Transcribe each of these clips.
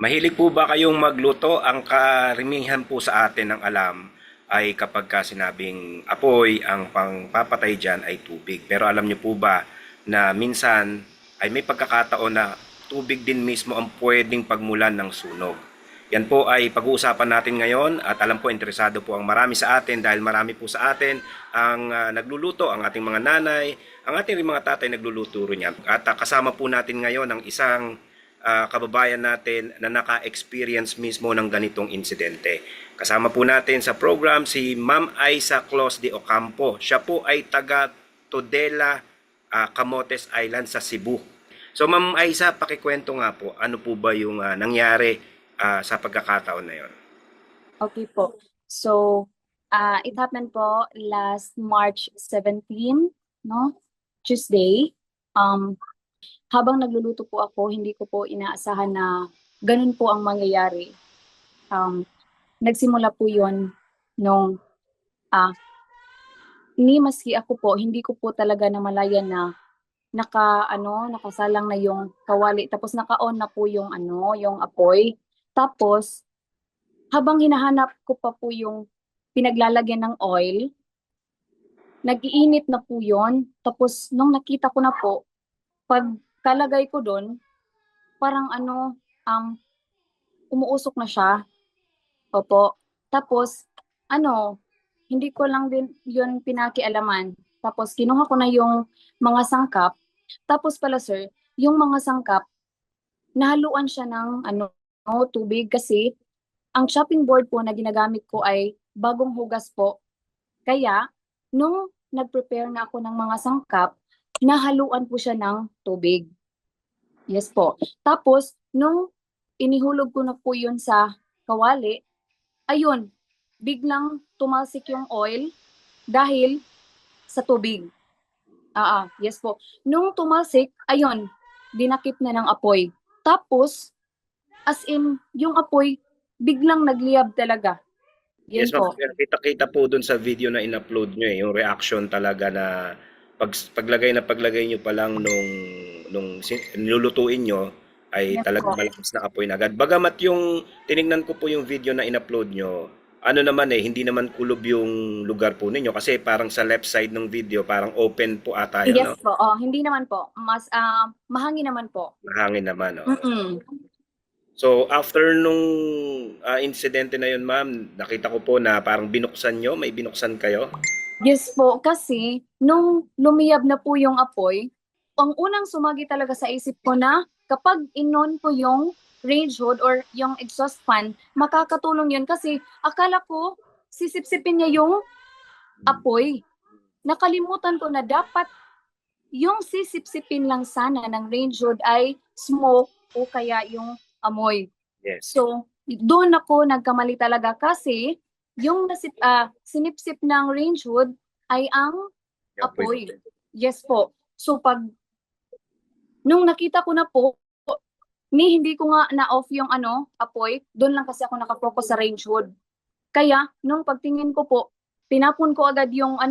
Mahilig po ba kayong magluto? Ang karamihan po sa atin ng alam ay kapag ka sinabing apoy, ang pangpapatay dyan ay tubig. Pero alam niyo po ba na minsan ay may pagkakataon na tubig din mismo ang pwedeng pagmulan ng sunog. Yan po ay pag-uusapan natin ngayon at alam po interesado po ang marami sa atin dahil marami po sa atin ang nagluluto, ang ating mga nanay, ang ating rin mga tatay nagluluto rin yan. At kasama po natin ngayon ang isang kababayan natin na naka-experience mismo ng ganitong insidente. Kasama po natin sa program si Ma'am Aiza Clos de Ocampo. Siya po ay taga Todela, Camotes Island sa Cebu. So Ma'am Aiza, pakikwento nga po, ano po ba yung nangyari sa pagkakataon na yon? Okay po. So, it happened po last March 17, no? Tuesday. Um, Habang nagluluto po ako, hindi ko po inaasahan na ganun po ang mangyayari. Um, Nagsimula po yon nung ni maski ako po, hindi ko po talaga namalayan na nakasalang na yung kawali tapos naka-on na po yung yung apoy. Tapos habang hinahanap ko pa po yung pinaglalagyan ng oil, nag-iinit na po yon. Tapos nung nakita ko na po, pagkalagay ko doon, parang umuusok na siya. Opo. Tapos, hindi ko lang din yun pinakialaman. Tapos, kinuha ko na yung mga sangkap. Tapos pala, sir, yung mga sangkap, nahaluan siya ng tubig kasi ang chopping board po na ginagamit ko ay bagong hugas po. Kaya, nung nag-prepare na ako ng mga sangkap, nahaluan po siya ng tubig. Yes po. Tapos, nung inihulog ko na po yun sa kawali, ayun, biglang tumalsik yung oil dahil sa tubig. Yes po. Nung tumalsik, ayun, dinakip na ng apoy. Tapos, as in, yung apoy, biglang nagliyab talaga. Yes, Yun ma'am. po. Kita-kita po dun sa video na in-upload nyo yung reaction talaga na paglagay nyo pa lang nilulutuin nyo ay Yes talagang po. malakas na apoy na agad. Bagamat yung tinignan ko po yung video na in-upload nyo, ano naman hindi naman kulob yung lugar po ninyo kasi parang sa left side ng video parang open po ata yun, Yes no? po. Hindi naman po. Mas mahangin naman po. Mahangin naman, oo. Mm-mm. So, after nung insidente na yun, ma'am, nakita ko po na parang binuksan nyo, may binuksan kayo. Yes po, kasi nung lumiyab na po yung apoy, ang unang sumagi talaga sa isip ko na kapag inon ko yung range hood or yung exhaust fan, makakatulong yun kasi akala ko sisipsipin niya yung apoy. Nakalimutan ko na dapat yung sisipsipin lang sana ng range hood ay smoke o kaya yung amoy. Yes. So, doon ako nagkamali talaga kasi yung sinipsip ng range hood ay ang Apoy. apoy. Yes po. So, nung nakita ko na po, hindi ko nga na-off yung apoy, doon lang kasi ako nakafocus sa range hood. Kaya, nung pagtingin ko po, tinapon ko agad yung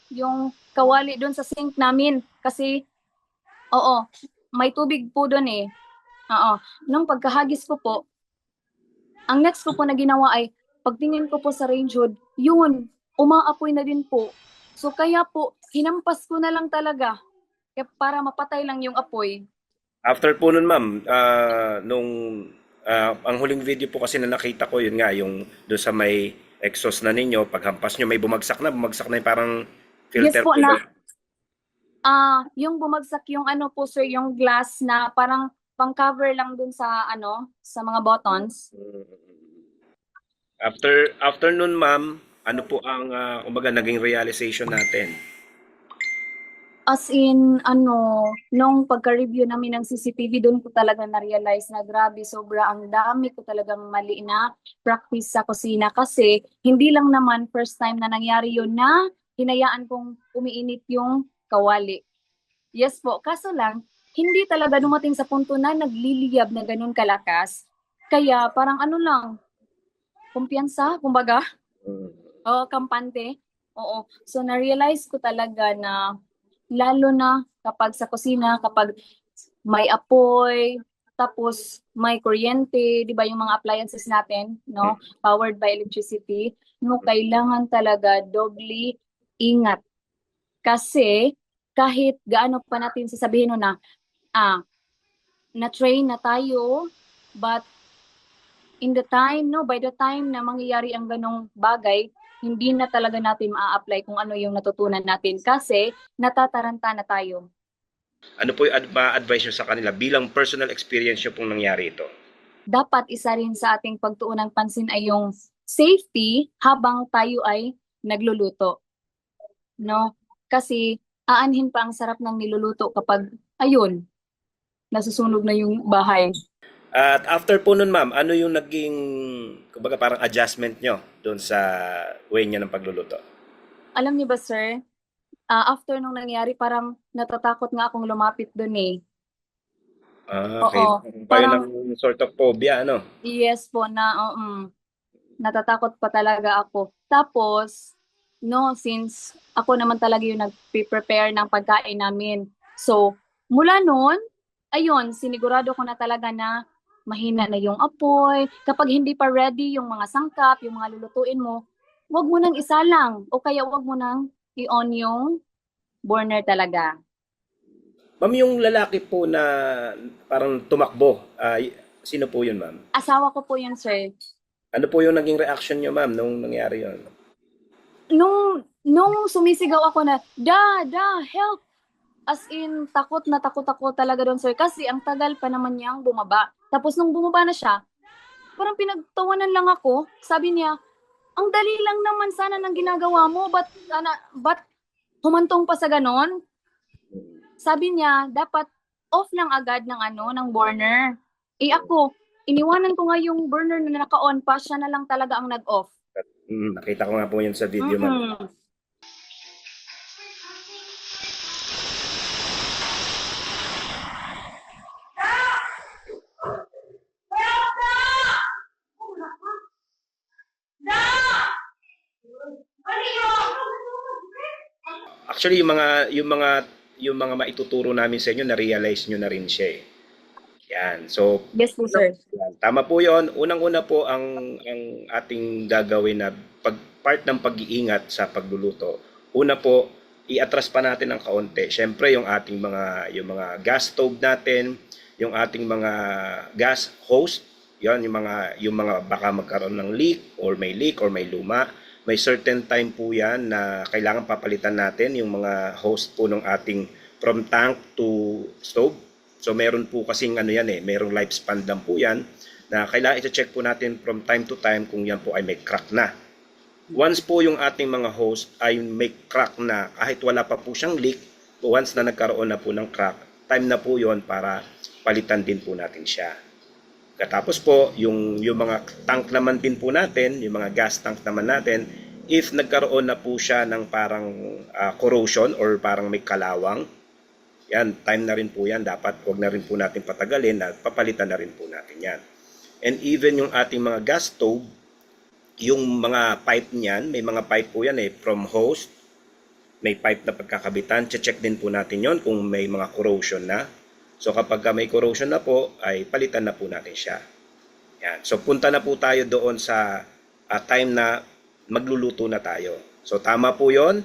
yung kawali doon sa sink namin. Kasi, oo, may tubig po doon eh. Oo. Nung pagkahagis ko po, ang next ko po na ginawa ay, pagtingin ko po sa range hood, yun, umaapoy na din po. So kaya po, hinampas ko na lang talaga para mapatay lang yung apoy. After po nun, ma'am, ang huling video po kasi na nakita ko, yun nga, yung doon sa may exhaust na ninyo, paghampas nyo, may bumagsak na yung parang Yes filter po po ba? na, yung bumagsak yung po sir, yung glass na parang pang-cover lang dun sa sa mga buttons. After nun, ma'am, ano po ang, kumbaga, naging realization natin? As in, nung pagka-review namin ng CCTV, doon ko talaga na-realize na grabe, sobra ang dami ko talagang mali na practice sa kusina. Kasi hindi lang naman first time na nangyari yun na hinayaan kong umiinit yung kawali. Yes po, kaso lang, hindi talaga dumating sa punto na nagliliyab na ganun kalakas. Kaya parang lang, kumpiyansa, kumbaga, kampante. Oo. So na-realize ko talaga na lalo na kapag sa kusina, kapag may apoy, tapos may kuryente, di ba yung mga appliances natin, no? Powered by electricity, no? Kailangan talaga doubly ingat. Kasi kahit gaano pa natin sasabihin no na, na-train na tayo, but by the time na mangyayari ang ganong bagay, hindi na talaga natin ma-apply kung ano yung natutunan natin kasi natataranta na tayo. Ano po yung ma-advise nyo sa kanila bilang personal experience nyo pong nangyari ito? Dapat isa rin sa ating pagtuunan pansin ay yung safety habang tayo ay nagluluto. No? Kasi aanhin pa ang sarap ng niluluto kapag, ayun, nasusunog na yung bahay. At after po nun, ma'am, ano yung naging, kumbaga parang adjustment nyo doon sa way nyo ng pagluluto? Alam niyo ba, sir, after nung nangyari, parang natatakot nga akong lumapit dun eh. Okay. Oo, Kayo parang ng sort of phobia, ano? yes po natatakot pa talaga ako. Tapos, no, since ako naman talaga yung nag-prepare ng pagkain namin. So, mula noon, ayun, sinigurado ko na talaga na mahina na yung apoy. Kapag hindi pa ready yung mga sangkap, yung mga lulutuin mo, wag mo nang isalang o kaya wag mo nang i-on yung burner talaga. Ma'am, yung lalaki po na parang tumakbo, sino po yun, ma'am? Asawa ko po yun, sir. Ano po yung naging reaction nyo, ma'am, nung nangyari yun? Nung sumisigaw ako na, help! As in, takot na takot ako talaga doon, sir. Kasi ang tagal pa naman niyang bumaba. Tapos nung bumaba na siya, parang pinagtawanan lang ako. Sabi niya, ang dali lang naman sana ng ginagawa mo. Ba't humantong pa sa ganon? Sabi niya, dapat off lang agad ng burner. Ako, iniwanan ko nga yung burner na naka-on pa, siya na lang talaga ang nag-off. Nakita ko nga po yun sa video, ma'am. Mm-mm. Actually, yung mga maituturo namin sa inyo, na-realize nyo na rin siya eh. Yan. So, Yes po, sir. yan. Tama po yon. Unang-una po ang ating gagawin na part ng pag-iingat sa pagluluto. Una po, i-atras pa natin ng kaunti. Siyempre, yung mga gas stove natin, yung ating mga gas hose, yon yung mga baka magkaroon ng leak or may luma. May certain time po yan na kailangan papalitan natin yung mga hose po ng ating from tank to stove. So meron po kasing ano yan merong lifespan lang po yan na kailangan i-check po natin from time to time kung yan po ay may crack na. Once po yung ating mga hose ay may crack na, kahit wala pa po siyang leak, once na nagkaroon na po ng crack, time na po yon para palitan din po natin siya. Katapos po, yung mga tank naman din po natin, yung mga gas tank naman natin, if nagkaroon na po siya ng parang corrosion or parang may kalawang, yan, time na rin po yan. Dapat wag na rin po natin patagalin at papalitan na rin po natin yan. And even yung ating mga gas stove, yung mga pipe niyan, may mga pipe po yan from hose, may pipe na pagkakabitan, check din po natin yon kung may mga corrosion na. So kapag may corrosion na po, ay palitan na po natin siya. Yan. So punta na po tayo doon sa time na magluluto na tayo. So tama po yon.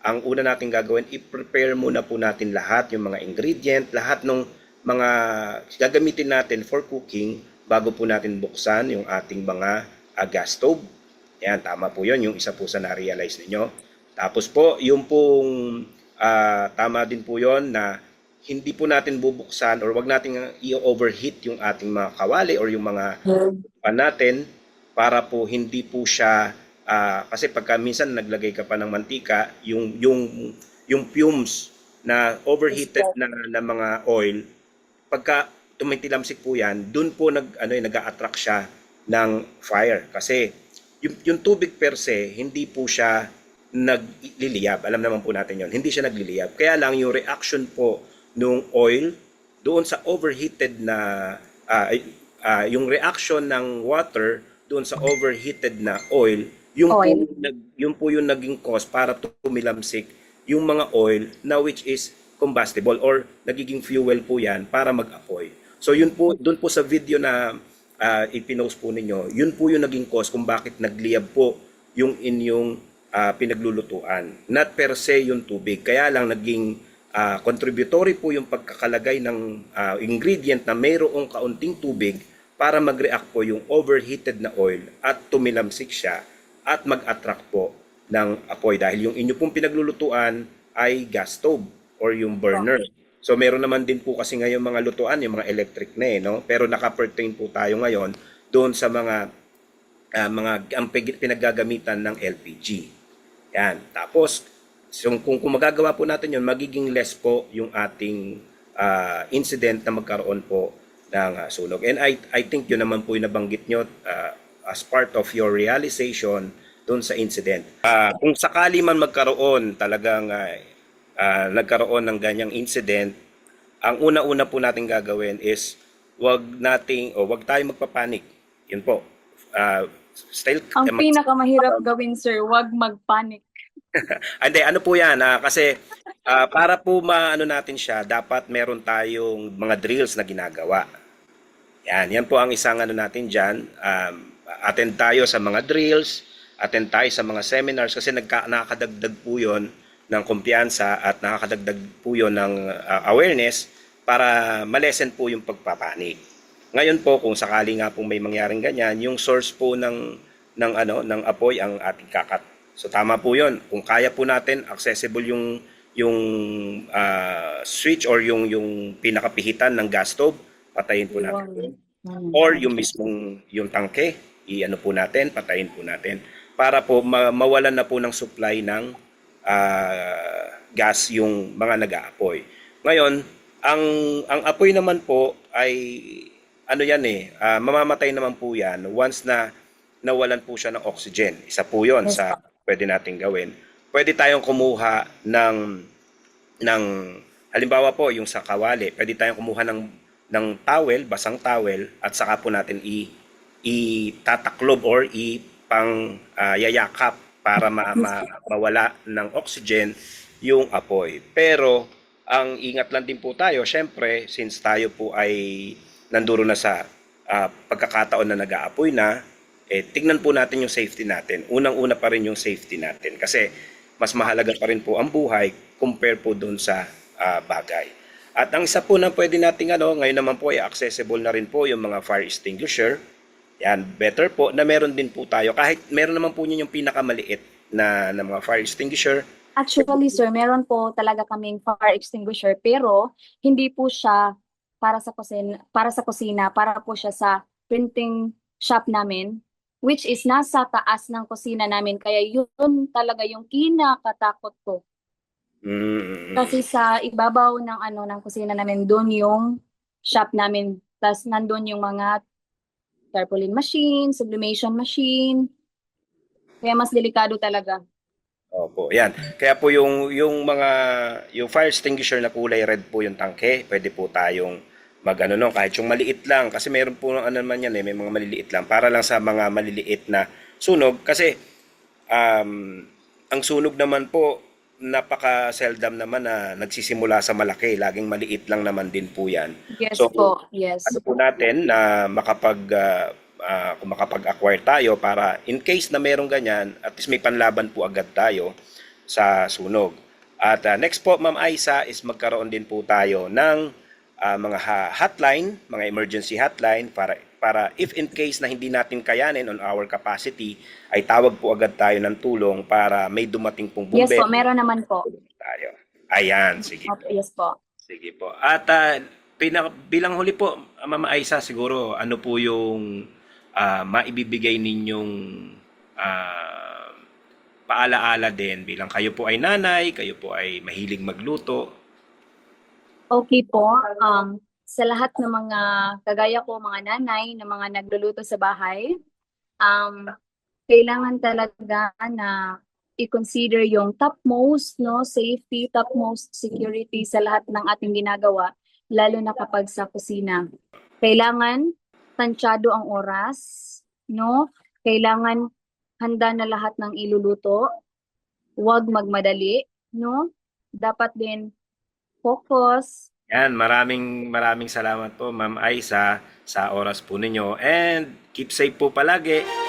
Ang una natin gagawin, i-prepare muna po natin lahat, yung mga ingredient, lahat ng mga gagamitin natin for cooking bago po natin buksan yung ating mga gas stove. Yan, tama po yon, yung isa po sa na-realize ninyo. Tapos po, yung pong tama din po yon na hindi po natin bubuksan or wag nating i-overheat yung ating mga kawali or yung mga pan natin para po hindi po siya kasi pagka minsan naglagay ka pa ng mantika, yung fumes na overheated na mga oil, pagka tumitilamsik po yan, dun po nag-a-attract siya ng fire. Kasi yung tubig per se, hindi po siya nagliliyab. Alam naman po natin yon. Hindi siya nagliliyab. Kaya lang yung reaction po nung oil doon sa overheated na yung reaction ng water doon sa overheated na oil, yung po yung naging cause para tumilamsik yung mga oil na which is combustible or nagiging fuel po yan para mag-apoy. So yun po, doon po sa video na ipinost po ninyo, yun po yung naging cause kung bakit nagliyab po yung inyong pinaglulutuan. Not per se yung tubig, kaya lang naging contributory po yung pagkakalagay ng ingredient na mayroong kaunting tubig para mag-react po yung overheated na oil at tumilamsik siya at mag-attract po ng apoy dahil yung inyo pong pinaglulutuan ay gas stove or yung burner. So meron naman din po kasi ngayon mga lutuan, yung mga electric na no? Pero naka-pertain po tayo ngayon doon sa ang pinaggagamitan ng LPG. Yan. Tapos, kung magagawa po natin yun, magiging less po yung ating incident na magkaroon po ng sunog. And I think yun naman po yung nabanggit nyo as part of your realization doon sa incident. Kung sakali man magkaroon talagang nagkaroon ng ganyang incident, ang una-una po natin gagawin is wag tayong magpapanik. Yun po. Ang pinakamahirap gawin, sir, wag mag-panic. Hindi, ano po yan, kasi para po maano natin siya, dapat meron tayong mga drills na ginagawa. Yan po ang isang ano natin dyan. Attend tayo sa mga drills, attend tayo sa mga seminars kasi nakakadagdag po yun ng kumpiyansa at nakakadagdag po yun ng awareness para malesen po yung pagpapanik. Ngayon po kung sakali nga pong may mangyaring ganyan, yung source po ng apoy ang ating kakat. So tama po 'yon. Kung kaya po natin accessible yung switch or yung pinakapihitan ng gas stove, patayin po natin. Or yung mismong yung tangke, i-ano po natin, patayin po natin para po mawalan na po ng supply ng gas yung mga nag-aapoy. Ngayon, ang apoy naman po ay ano yan mamamatay naman po yan once na nawalan po siya ng oxygen. Isa po yon sa pwede nating gawin. Pwede tayong kumuha ng halimbawa po yung sa kawali, pwede tayong kumuha ng towel, basang towel at saka po natin itataklob or yayakap para mawala ng oxygen yung apoy. Pero ang ingat lang din po tayo, syempre, since tayo po ay nanduro na sa pagkakataon na nag-aapoy na, tignan po natin yung safety natin. Unang-una pa rin yung safety natin kasi mas mahalaga pa rin po ang buhay compare po doon sa bagay. At ang isa po na pwede nating ngayon naman po ay accessible na rin po yung mga fire extinguisher. Yan, better po na meron din po tayo. Kahit meron naman po niyo yung pinakamaliit na mga fire extinguisher. Actually, sir, meron po talaga kaming fire extinguisher pero hindi po siya para sa kusina, para po siya sa printing shop namin, which is nasa taas ng kusina namin. Kaya yun talaga yung kinakatakot ko. Kasi sa ibabaw ng kusina namin, doon yung shop namin. Tapos nandun yung mga tarpaulin machine, sublimation machine. Kaya mas delikado talaga. Opo, yan. Kaya po yung fire extinguisher na kulay red po yung tangke, pwede po tayong kahit yung maliit lang kasi meron po naman yan may mga maliliit lang para lang sa mga maliliit na sunog kasi ang sunog naman po napaka-seldom naman na nagsisimula sa malaki, laging maliit lang naman din po yan. Yes So, po, yes. ano po natin na kung makapag-acquire tayo para in case na merong ganyan, at least may panlaban po agad tayo sa sunog. At next po, Ma'am Aisa, is magkaroon din po tayo ng mga hotline, mga emergency hotline para if in case na hindi natin kayanin on our capacity, ay tawag po agad tayo ng tulong para may dumating pong bumbero. Yes po, meron naman po. Tayo. Ayan, sige po. Yes po. Sige po. At bilang huli po, Mama Aisa, siguro ano po yung maibibigay ninyong paalaala din bilang kayo po ay nanay, kayo po ay mahilig magluto. Okay po. Sa lahat ng mga kagaya ko, mga nanay na mga nagluluto sa bahay, kailangan talaga na i-consider yung topmost safety, topmost security sa lahat ng ating ginagawa, lalo na kapag sa kusina. Kailangan tansyado ang oras, Kailangan handa na lahat ng iluluto. Huwag magmadali, Dapat din focus, Yan, maraming salamat po Ma'am Aisa sa oras po ninyo and keep safe po palagi.